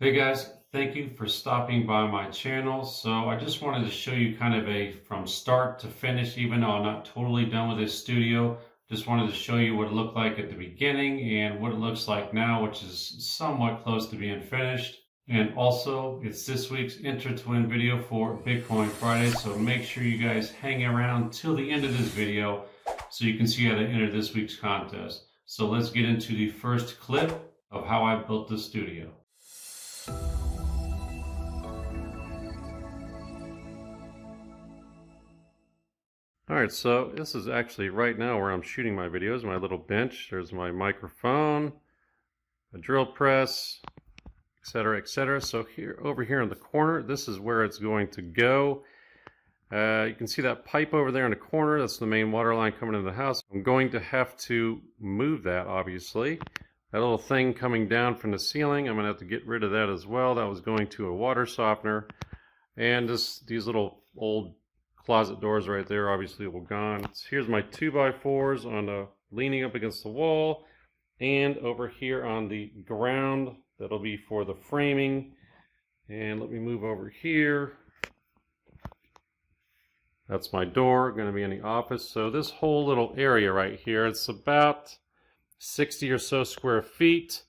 Hey guys, thank you for stopping by my channel. So I just wanted to show you kind of a from start to finish, even though I'm not totally done with this studio. Just wanted to show you what it looked like at the beginning and what it looks like now, which is somewhat close to being finished. And also, it's this week's Enter to Win video for Bitcoin Friday. So make sure you guys hang around till the end of this video so you can see how to enter this week's contest. So let's get into the first clip of how I built the studio. Alright, so this is actually right now where I'm shooting my videos, my little bench. There's my microphone, a drill press, etc., etc. So here, over here in the corner, this is where it's going to go. You can see that pipe over there in the corner. That's the main water line coming into the house. I'm going to have to move that, obviously. That little thing coming down from the ceiling, I'm going to have to get rid of that as well. That was going to a water softener. And these little old closet doors right there obviously will gone. So here's my 2x4s on the leaning up against the wall, and over here on the ground that'll be for the framing. And let me move over here. That's my door, going to be in the office. So this whole little area right here, it's about 60 or so square feet,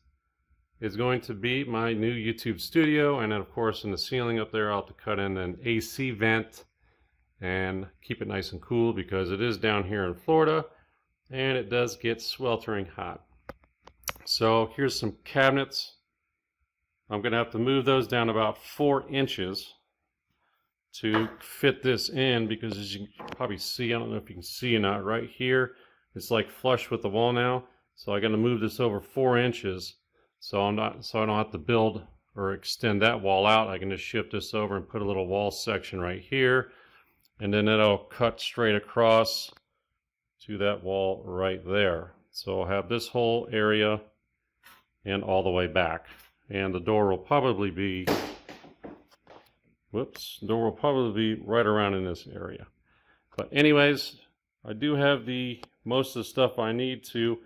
is going to be my new YouTube studio. And then of course in the ceiling up there I'll have to cut in an AC vent and keep it nice and cool because it is down here in Florida and it does get sweltering hot. So here's some cabinets. I'm going to have to move those down about 4 inches to fit this in because, as you can probably see, I don't know if you can see or not, right here it's like flush with the wall now. So I'm going to move this over 4 inches so I don't have to build or extend that wall out. I can just shift this over and put a little wall section right here. And then it'll cut straight across to that wall right there. So I'll have this whole area and all the way back. And the door will probably be, the door will probably be right around in this area. But anyways, I do have most of the stuff I need to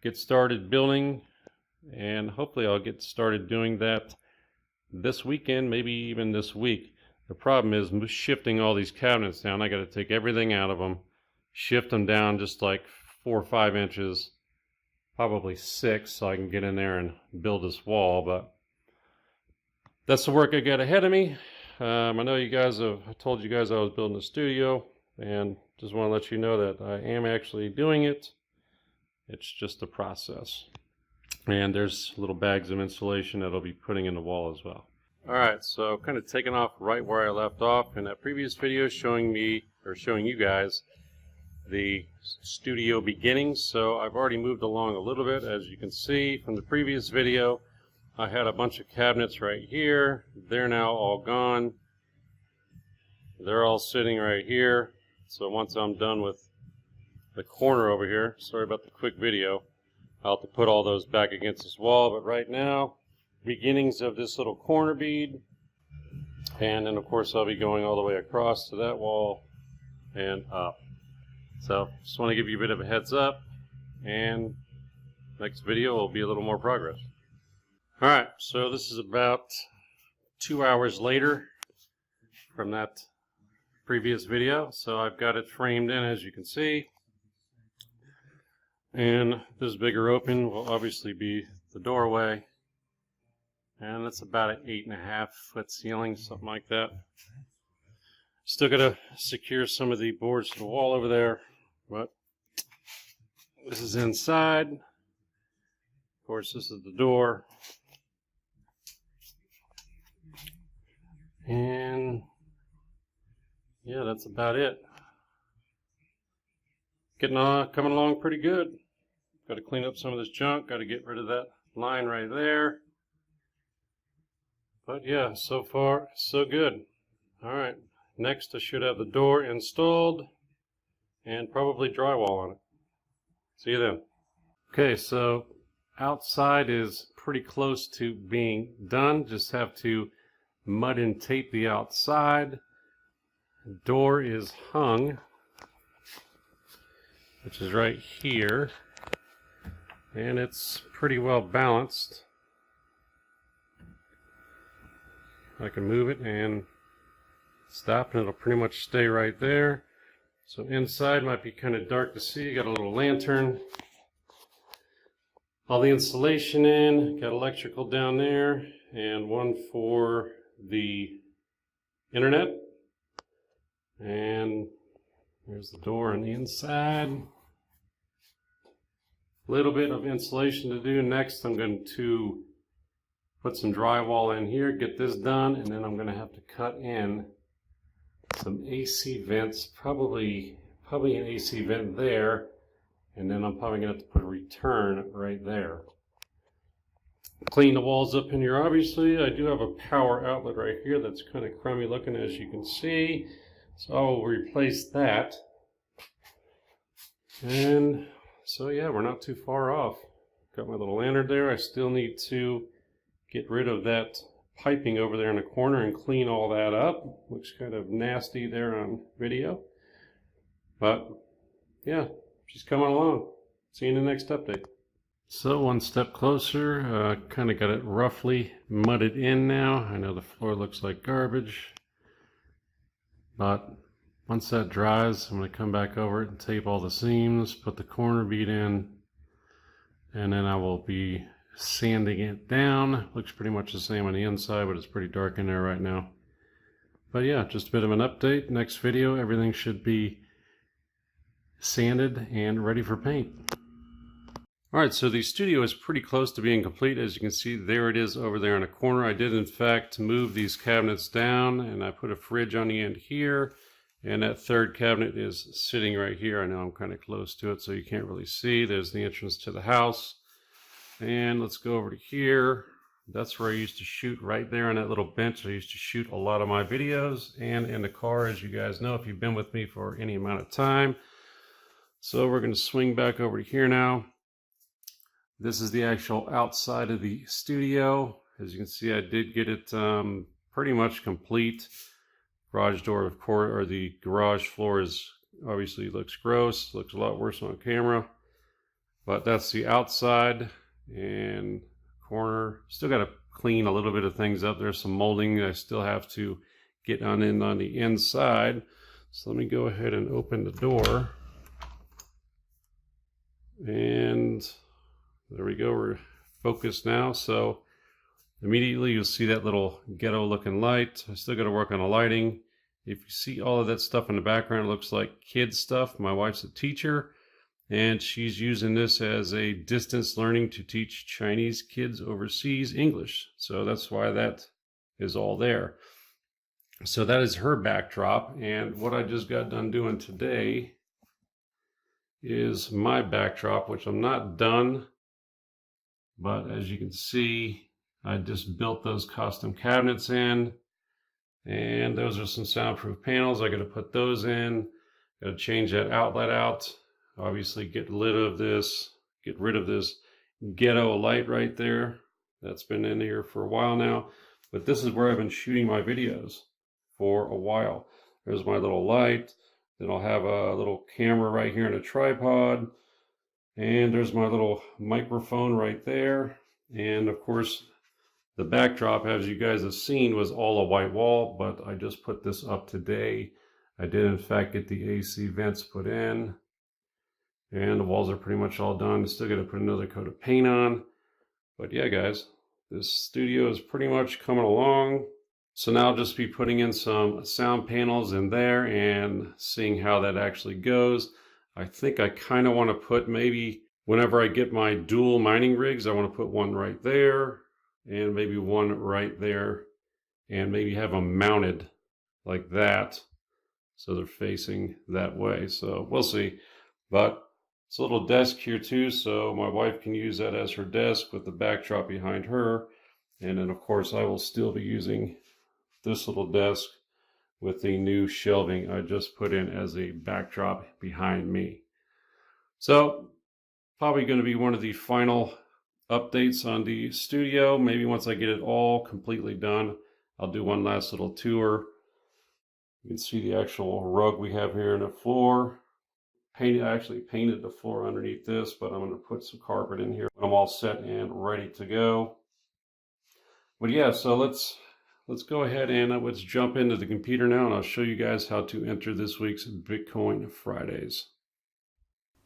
get started building. And hopefully I'll get started doing that this weekend, maybe even this week. The problem is shifting all these cabinets down. I got to take everything out of them, shift them down just like 4 or 5 inches, probably 6, so I can get in there and build this wall. But that's the work I got ahead of me. I know you guys I told you guys I was building a studio, and just want to let you know that I am actually doing it. It's just a process. And there's little bags of insulation that I'll be putting in the wall as well. Alright, so kind of taking off right where I left off in that previous video, showing you guys the studio beginnings. So I've already moved along a little bit. As you can see from the previous video, I had a bunch of cabinets right here. They're now all gone. They're all sitting right here. So once I'm done with the corner over here, sorry about the quick video, I'll have to put all those back against this wall. But right now, beginnings of this little corner bead, and then of course I'll be going all the way across to that wall and up. So just want to give you a bit of a heads up, and next video will be a little more progress. Alright, so this is about 2 hours later from that previous video. So I've got it framed in, as you can see, and this bigger open will obviously be the doorway. And that's about an 8.5 foot ceiling, something like that. Still got to secure some of the boards to the wall over there, but this is inside. Of course, this is the door. And yeah, that's about it. Coming along pretty good. Got to clean up some of this junk. Got to get rid of that line right there. But yeah, so far, so good. Alright, next I should have the door installed and probably drywall on it. See you then. Okay, so outside is pretty close to being done. Just have to mud and tape the outside. The door is hung, which is right here, and it's pretty well balanced. I can move it and stop, and it'll pretty much stay right there. So inside might be kind of dark to see. Got a little lantern. All the insulation in. Got electrical down there, and one for the internet. And there's the door on the inside. A little bit of insulation to do. Next, I'm going to put some drywall in here, get this done, and then I'm going to have to cut in some AC vents, probably an AC vent there, and then I'm probably going to have to put a return right there. Clean the walls up in here. Obviously, I do have a power outlet right here that's kind of crummy looking, as you can see, so I will replace that. And so yeah, we're not too far off. Got my little lantern there. I still need to get rid of that piping over there in the corner and clean all that up. Looks kind of nasty there on video. But yeah, she's coming along. See you in the next update. So one step closer, kind of got it roughly mudded in now. I know the floor looks like garbage, but once that dries, I'm going to come back over it and tape all the seams, put the corner bead in, and then I will be sanding it down. Looks pretty much the same on the inside, but it's pretty dark in there right now. But yeah, just a bit of an update. Next video, everything should be sanded and ready for paint. Alright, so the studio is pretty close to being complete. As you can see, there it is over there in the corner. I did in fact move these cabinets down, and I put a fridge on the end here, and that third cabinet is sitting right here. I know I'm kind of close to it, so you can't really see. There's the entrance to the house. And let's go over to here. That's where I used to shoot, right there on that little bench. I used to shoot a lot of my videos, and in the car, as you guys know, if you've been with me for any amount of time. So we're going to swing back over to here now. This is the actual outside of the studio. As you can see, I did get it pretty much complete. Garage door, of course, or the garage floor is obviously looks gross. Looks a lot worse on camera. But that's the outside and corner. Still got to clean a little bit of things up. There's some molding I still have to get on the inside. So let me go ahead and open the door. And there we go, we're focused now. So immediately you'll see that little ghetto looking light. I still got to work on the lighting. If you see all of that stuff in the background, it looks like kids stuff. My wife's a teacher, and she's using this as a distance learning to teach Chinese kids overseas English. So that's why that is all there. So that is her backdrop, and what I just got done doing today is my backdrop, which I'm not done. But as you can see, I just built those custom cabinets in, and those are some soundproof panels. I got to put those in. Got to change that outlet out. Obviously, get rid of this ghetto light right there. That's been in here for a while now. But this is where I've been shooting my videos for a while. There's my little light. Then I'll have a little camera right here in a tripod. And there's my little microphone right there. And of course, the backdrop, as you guys have seen, was all a white wall, but I just put this up today. I did in fact get the AC vents put in. And the walls are pretty much all done. Still got to put another coat of paint on. But yeah, guys, this studio is pretty much coming along. So now I'll just be putting in some sound panels in there and seeing how that actually goes. I think I kind of want to put, maybe whenever I get my dual mining rigs, I want to put one right there and maybe one right there, and maybe have them mounted like that so they're facing that way. So we'll see. But it's a little desk here too, so my wife can use that as her desk with the backdrop behind her. And then of course I will still be using this little desk with the new shelving I just put in as a backdrop behind me. So probably going to be one of the final updates on the studio. Maybe once I get it all completely done, I'll do one last little tour. You can see the actual rug we have here on the floor. I actually painted the floor underneath this, but I'm going to put some carpet in here. I'm all set and ready to go. But yeah, so let's Let's go ahead and let's jump into the computer now, and I'll show you guys how to enter this week's Bitcoin Fridays.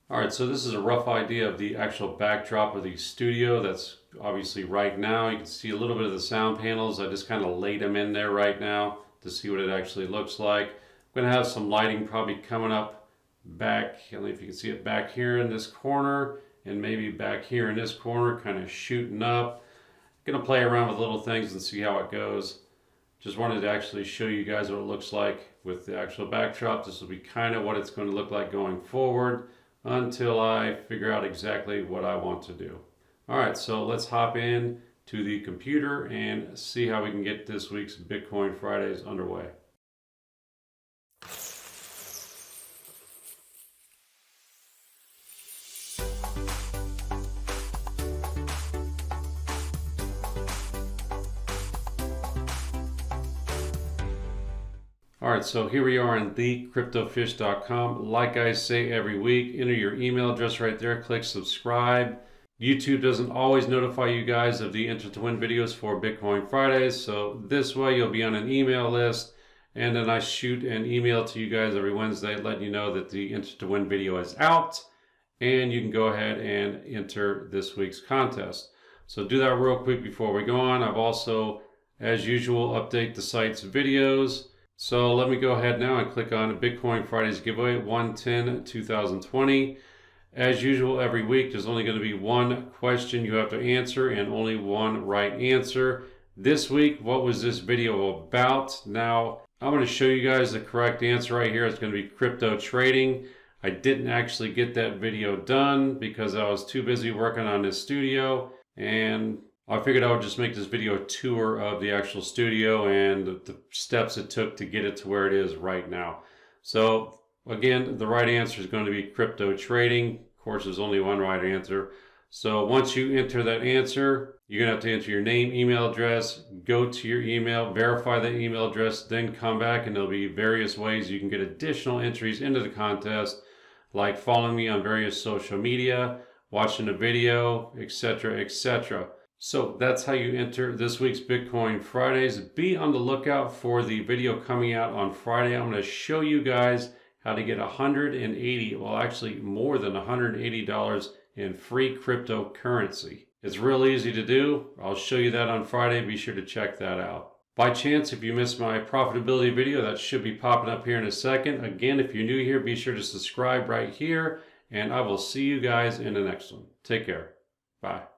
All right, so this is a rough idea of the actual backdrop of the studio. That's obviously right now. You can see a little bit of the sound panels. I just kind of laid them in there right now to see what it actually looks like. I'm going to have some lighting probably coming up back, I don't know if you can see it back here in this corner, and maybe back here in this corner, kind of shooting up. I'm going to play around with little things and see how it goes. Just wanted to actually show you guys what it looks like with the actual backdrop. This will be kind of what it's going to look like going forward until I figure out exactly what I want to do. All right, so let's hop in to the computer and see how we can get this week's Bitcoin Fridays underway. All right, so here we are on thecryptofish.com. Like I say every week, enter your email address right there, click subscribe. YouTube doesn't always notify you guys of the Enter to Win videos for Bitcoin Fridays, so this way you'll be on an email list, and then I shoot an email to you guys every Wednesday letting you know that the Enter to Win video is out, and you can go ahead and enter this week's contest. So do that real quick before we go on. I've also, as usual, update the site's videos. So let me go ahead now and click on Bitcoin Fridays giveaway 1/10/2020. As usual, every week there's only going to be one question you have to answer and only one right answer. This week, what was this video about? Now, I'm going to show you guys the correct answer right here. It's going to be crypto trading. I didn't actually get that video done because I was too busy working on this studio, and I figured I would just make this video a tour of the actual studio and the steps it took to get it to where it is right now. So again, the right answer is going to be crypto trading. Of course, there's only one right answer. So once you enter that answer, you're going to have to enter your name, email address, go to your email, verify that email address, then come back, and there'll be various ways you can get additional entries into the contest, like following me on various social media, watching a video, etc., etc. So that's how you enter this week's Bitcoin Fridays. Be on the lookout for the video coming out on Friday. I'm going to show you guys how to get $180, well actually more than $180 in free cryptocurrency. It's real easy to do. I'll show you that on Friday. Be sure to check that out. By chance, if you missed my profitability video, that should be popping up here in a second. Again, if you're new here, be sure to subscribe right here, and I will see you guys in the next one. Take care. Bye.